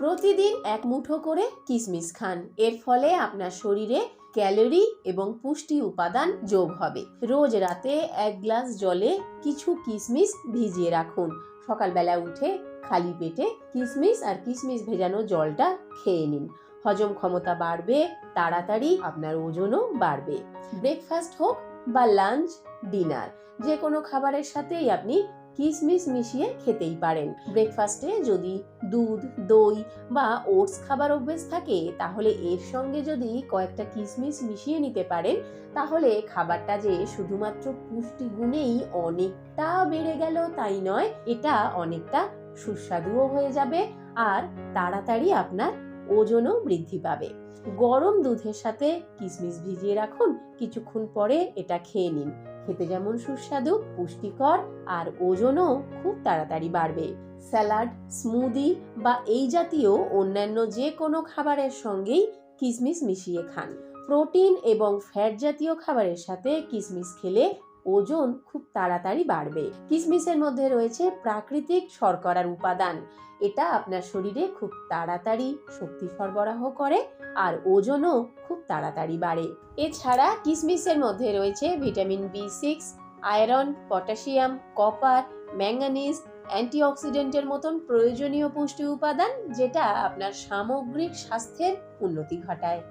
প্রতিদিন এক মুঠো করে কিশমিশ খান। এর ফলে আপনার শরীরে ক্যালোরি এবং পুষ্টি উপাদান যোগ হবে। রোজ রাতে 1 গ্লাস জলে কিছু কিশমিশ ভিজিয়ে রাখুন। সকালবেলা উঠে খালি পেটে কিশমিশ আর কিশমিশ ভেজানো জলটা খেয়ে নিন। হজম ক্ষমতা বাড়বে, তাড়াতাড়ি আপনার ওজনও বাড়বে। ব্রেকফাস্ট হোক বা লাঞ্চ, ডিনার, যে কোনো খাবারের সাথেই আপনি কিশমিশ মিশিয়ে খেতেই পারেন। ব্রেকফাস্টে যদি দুধ, দই বা ওটস খাবার অভ্যেস থাকে, তাহলে এর সঙ্গে যদি কয়েকটা কিশমিশ মিশিয়ে নিতে পারেন, তাহলে খাবারটা যে শুধুমাত্র পুষ্টিগুণেই অনেকটা বেড়ে গেল তাই নয়, এটা অনেকটা সুস্বাদুও হয়ে যাবে আর তাড়াতাড়ি আপনার ওজনও বৃদ্ধি পাবে। গরম দুধের সাথে কিশমিশ ভিজিয়ে রাখুন, কিছুক্ষণ পরে এটা খেয়ে নিন। খেতে যেমন সুস্বাদু, পুষ্টিকর আর ওজনও খুব তাড়াতাড়ি বাড়বে। স্যালাড, স্মুদি বা এই জাতীয় অন্যান্য যে কোনো খাবারের সঙ্গেই কিশমিশ মিশিয়ে খান। প্রোটিন এবং ফ্যাট জাতীয় খাবারের সাথে কিশমিশ খেলে ওজন খুব তাড়াতাড়ি বাড়বে। কিশমিশের মধ্যে রয়েছে প্রাকৃতিক শর্করার উপাদান। এটা আপনার শরীরে খুব তাড়াতাড়ি শক্তি সরবরাহ করে আর ওজনও খুব তাড়াতাড়ি বাড়ে। এছাড়া কিশমিশের মধ্যে রয়েছে vitamin B6, iron, potassium, copper, manganese, অ্যান্টিঅক্সিডেন্টের মতন প্রয়োজনীয় পুষ্টি উপাদান, যেটা আপনার সামগ্রিক স্বাস্থ্যের উন্নতি ঘটায়।